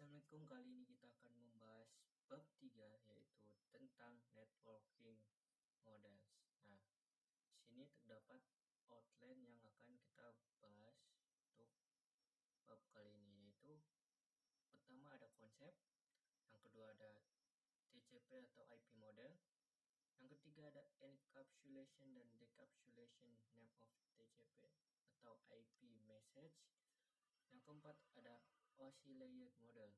Assalamualaikum, kali ini kita akan membahas bab 3 yaitu tentang networking models. Nah, di sini terdapat outline yang akan kita bahas untuk bab kali ini, yaitu pertama ada konsep, yang kedua ada TCP atau IP model, yang ketiga ada encapsulation dan decapsulation name of TCP atau IP message, yang keempat ada oscillated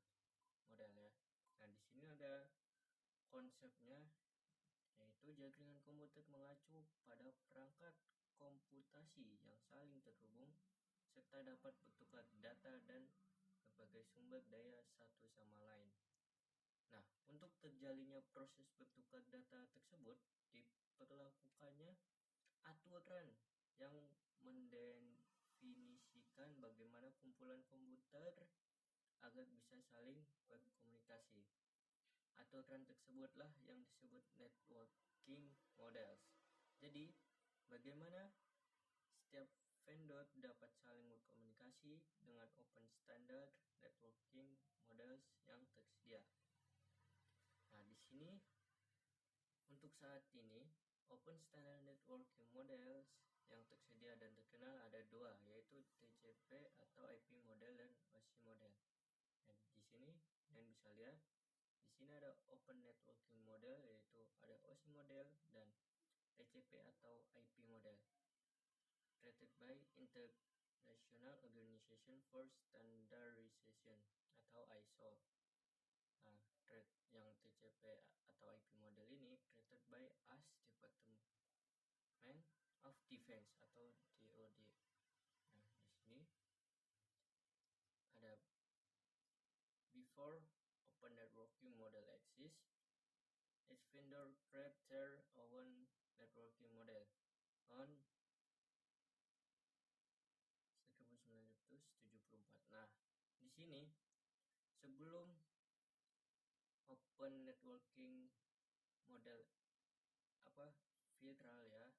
model ya. Nah, di sini ada konsepnya, yaitu jaringan komputer mengacu pada perangkat komputasi yang saling terhubung serta dapat bertukar data dan berbagai sumber daya satu sama lain. Nah, untuk terjalinnya proses bertukar data tersebut diperlakukannya aturan yang mendefinisikan bagaimana kumpulan komputer agar bisa saling berkomunikasi. Aturan tersebutlah yang disebut networking models. Jadi, bagaimana setiap vendor dapat saling berkomunikasi dengan open standard networking models yang tersedia. Nah, di sini untuk saat ini open standard networking models yang tersedia dan terkenal ada dua, yaitu TCP atau IP model dan OSI model. Nah, di sini kalian bisa lihat di sini ada open networking model, yaitu ada OSI model dan TCP atau IP model. Created by International Organization for Standardization atau ISO. Nah, yang TCP atau IP model ini created by US Department of Defense atau DoD. Nah, di sini ada before open networking model exists, each vendor create their own networking model on 1974. Nah, di sini sebelum open networking model viral ya,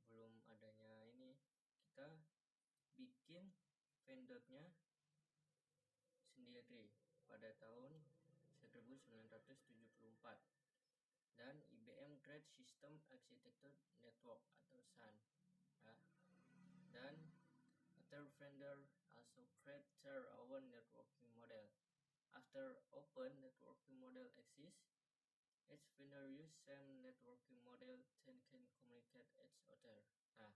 sebelum adanya ini kita bikin vendornya sendiri pada tahun 1974 dan IBM Create System Architecture Network atau SAN ya. Dan other vendor also create their own networking model. After open networking model exists, each vendor use same networking model then can communicate each other. Nah,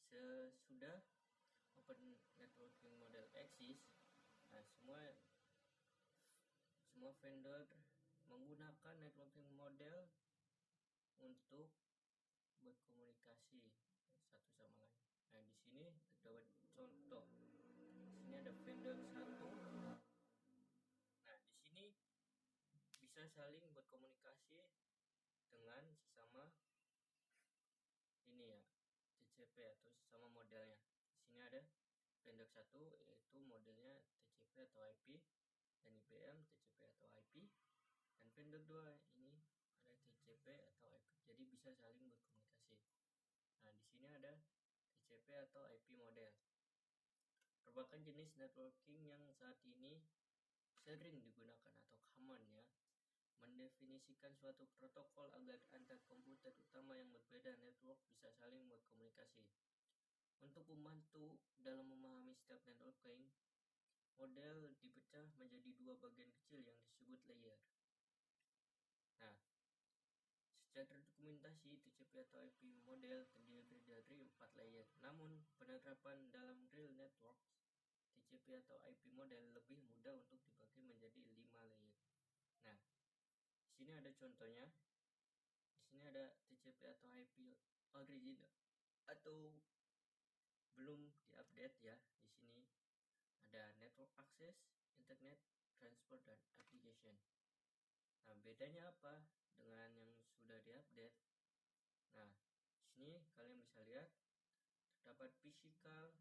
sesudah open networking model exist, nah semua vendor menggunakan networking model untuk berkomunikasi satu sama lain. Nah, di sini terdapat contoh. Di sini ada vendor 1. Nah, di sini bisa saling berkomunikasi dengan sesama ini ya, TCP atau sesama modelnya. Di sini ada vendor 1 yaitu modelnya TCP atau IP dan IBM TCP atau IP, dan vendor 2 ini ada TCP atau IP. Jadi bisa saling berkomunikasi. Nah, di sini ada TCP atau IP model. Merupakan jenis networking yang saat ini sering digunakan atau common ya, mendefinisikan suatu protokol agar antar komputer utama yang berbeda network bisa saling berkomunikasi. Untuk membantu dalam memahami setiap networking, model dipecah menjadi dua bagian kecil yang disebut layer. Nah, secara dokumentasi TCP atau IP model terdiri dari 4 layer. Namun, penerapan dalam real networks TCP atau IP model lebih mudah untuk dibagi menjadi 5 layer. Nah, di sini ada contohnya. Di sini ada TCP atau IP original atau belum diupdate ya. Di sini ada network access, internet, transport, dan application. Nah, bedanya apa dengan yang sudah diupdate? Nah, di sini kalian bisa lihat terdapat physical,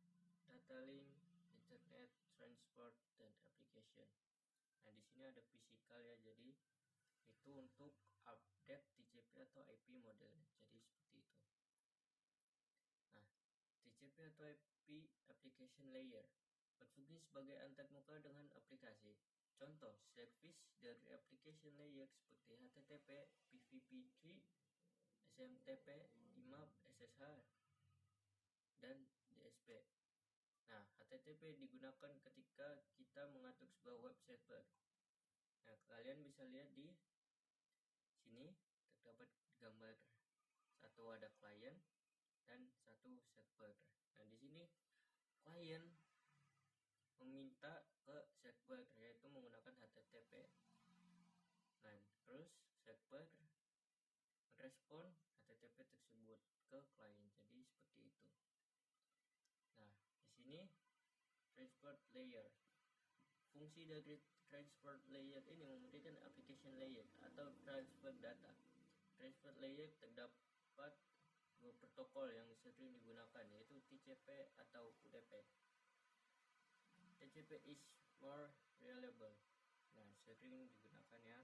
data link, internet, transport, dan application. Nah, di sini ada physical ya, jadi itu untuk update TCP atau IP model. Jadi seperti itu. Nah, TCP atau IP application layer. berfungsi sebagai antar muka dengan aplikasi. Contoh service dari application layer seperti HTTP, PVP3, SMTP, IMAP, SSH, dan DSP. Nah, HTTP digunakan ketika kita mengatur sebuah web server. Nah, kalian bisa lihat di sini terdapat gambar satu ada klien dan satu server. Nah, di sini klien meminta ke server yaitu menggunakan HTTP. Nah, terus server merespon HTTP tersebut ke klien. Jadi seperti itu. Nah, di sini transport layer. Fungsi dari transport layer ini memudahkan application layer atau transfer data. Transport layer terdapat dua protokol yang sering digunakan, yaitu TCP atau UDP. TCP is more reliable. Nah, sering digunakan ya.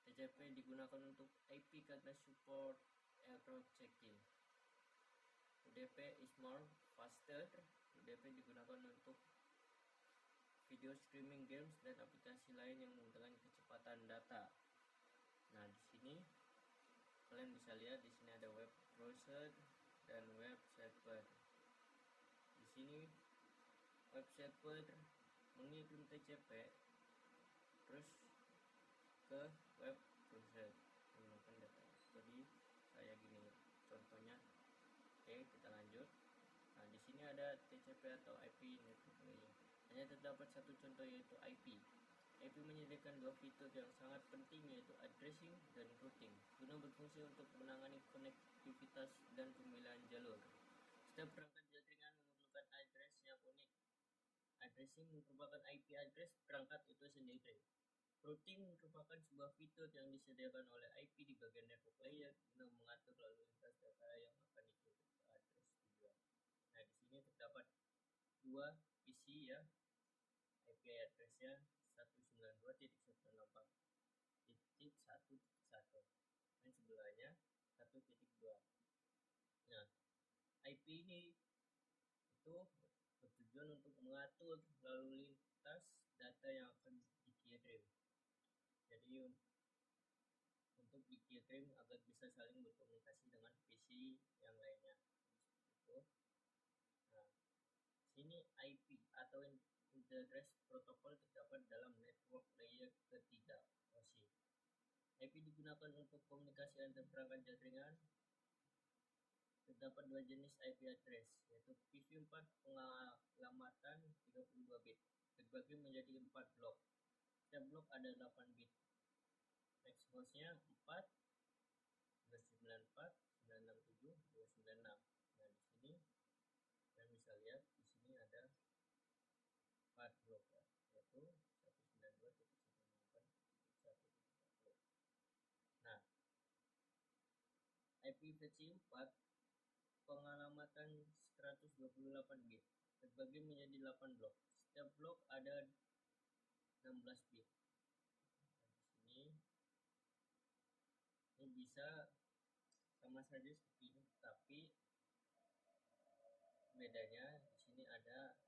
TCP digunakan untuk IP karena support error checking. UDP is more faster. UDP digunakan untuk video streaming games dan aplikasi lain yang menggunakan kecepatan data. Nah, di sini kalian bisa lihat di sini ada web browser dan web server. Di sini web server mengirim TCP terus ke web browser menggunakan data. Jadi kayak gini contohnya. Oke, kita lanjut. Nah, di sini ada TCP atau IP network layer. Hanya terdapat satu contoh yaitu IP. IP menyediakan dua fitur yang sangat penting yaitu addressing dan routing guna berfungsi untuk menangani konektivitas dan pemilihan jalur. Setiap perangkat jaringan memerlukan address yang unik. Addressing merupakan IP address perangkat itu sendiri. Routing merupakan sebuah fitur yang disediakan oleh IP di bagian network layer guna mengatur lalu lintas data yang akan dikirim ke address tujuan. Nah, di sini terdapat dua PC ya. IP address-nya 192.168.1.1 dan sebelahnya 1.2. Nah, IP ini itu bertujuan untuk mengatur lalu lintas data yang akan dikirim. Jadi untuk dikirim agar bisa saling berkomunikasi dengan PC yang lainnya. Itu. Nah, sini IP atau Internet Protocol terdapat dalam network layer ketiga OSI. IP digunakan untuk komunikasi antar perangkat jaringan. Terdapat dua jenis IP address, yaitu PV4 pengalamatan 32 bit, terbagi menjadi 4 blok. Setiap blok ada 8 bit. Max hostnya 4, 294, 967, 296. Nah, di sini kalian bisa lihat di sini ada 4 blok ya, yaitu 192.168.1.1. Nah, IP versi 4 pengalamatan 128 bit terbagi menjadi 8 blok. Setiap blok ada 16 bit. Nah, di sini ini bisa sama saja seperti ini, tapi bedanya di sini ada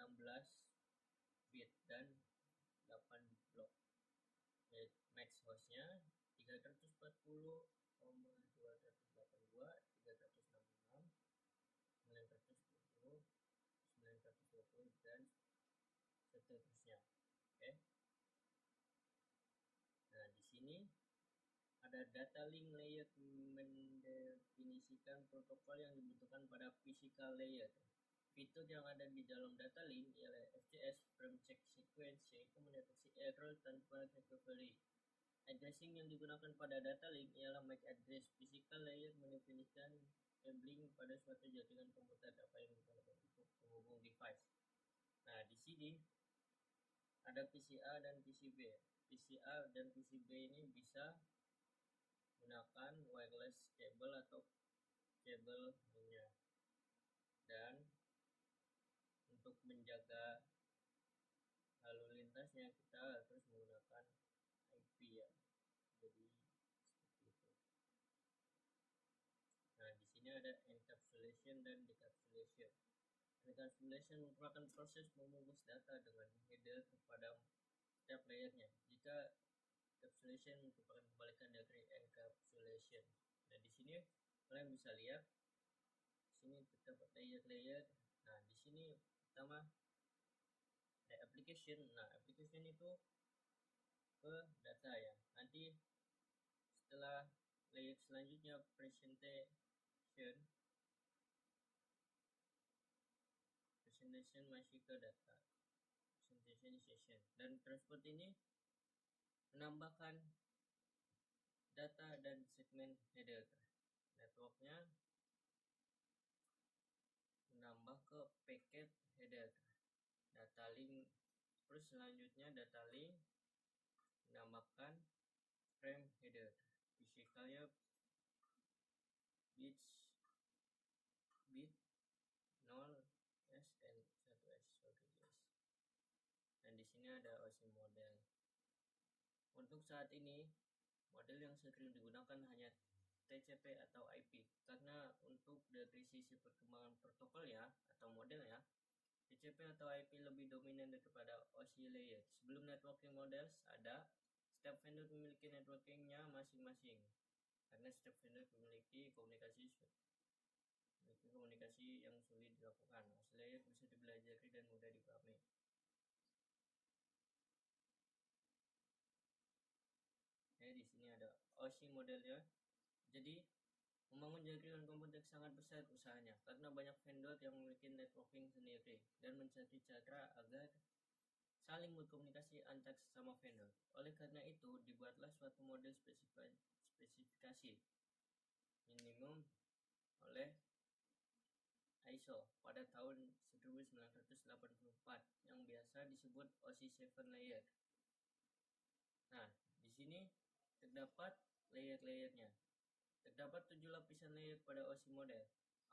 16 bit dan 8 blok. Max hostnya 340,282, 366, 910, 920 dan seterusnya. Oke. Nah, di sini ada data link layer mendefinisikan protokol yang dibutuhkan pada physical layer. Fitur yang ada di dalam data link ialah FCS frame check sequence, yaitu mendeteksi error tanpa recovery. Addressing yang digunakan pada data link ialah MAC address. Physical layer mendefinisikan cabling pada suatu jaringan komputer apa yang digunakan untuk penghubung device. Nah, di sini ada PCA dan PCB. PCA dan PCB ini bisa gunakan wireless cable atau kabel minyak. Dan untuk menjaga lalu lintasnya kita harus menggunakan IP ya. Jadi seperti itu. Nah, di sini ada encapsulation dan decapsulation. Recapitulation merupakan proses membungkus data dengan header kepada setiap layernya. Jika encapsulation merupakan kebalikan dari encapsulation. Nah, di sini kalian bisa lihat di sini terdapat layer-layer. Nah, di sini pertama ada application. Nah, application itu ke data ya. Nanti setelah layer selanjutnya presentation masih ke data, presentation session, dan transport ini menambahkan data dan segmen header. Networknya menambah ke packet header, data link, terus selanjutnya data link menambahkan frame header, physicalnya bit 0s dan 1s, sorry guys. Dan di sini ada OSI model. Untuk saat ini model yang sering digunakan hanya TCP atau IP, karena untuk dari sisi perkembangan protokol ya atau model ya, TCP atau IP lebih dominan daripada OSI layer. Sebelum networking models ada, setiap vendor memiliki networkingnya masing-masing, karena setiap vendor memiliki komunikasi yang sulit dilakukan. OSI layer bisa dipelajari dan mudah dipahami. Di sini ada OSI modelnya. Jadi membangun jaringan komputer sangat besar usahanya, karena banyak vendor yang memiliki networking sendiri dan mencari cara agar saling berkomunikasi antar sesama vendor. Oleh karena itu, dibuatlah suatu model spesifikasi minimum oleh ISO pada tahun 1984 yang biasa disebut OSI 7 layer. Nah, di sini terdapat layer-layernya. Terdapat 7 lapisan layer pada OSI model.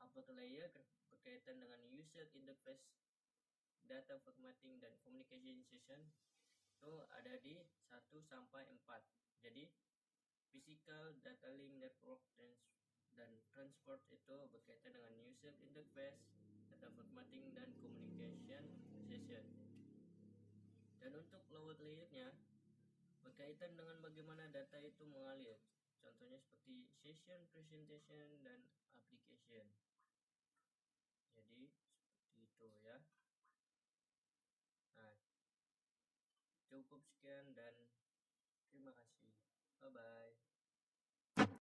Upper layer berkaitan dengan user interface, data formatting, dan communication session itu ada di 1 sampai 4. Jadi physical, data link, network, dan transport itu berkaitan dengan user interface, data formatting, dan communication session. Dan untuk lower layernya berkaitan dengan bagaimana data itu mengalir. Contohnya seperti session, presentation, dan application. Jadi seperti itu ya. Nah, cukup sekian dan terima kasih. Bye bye.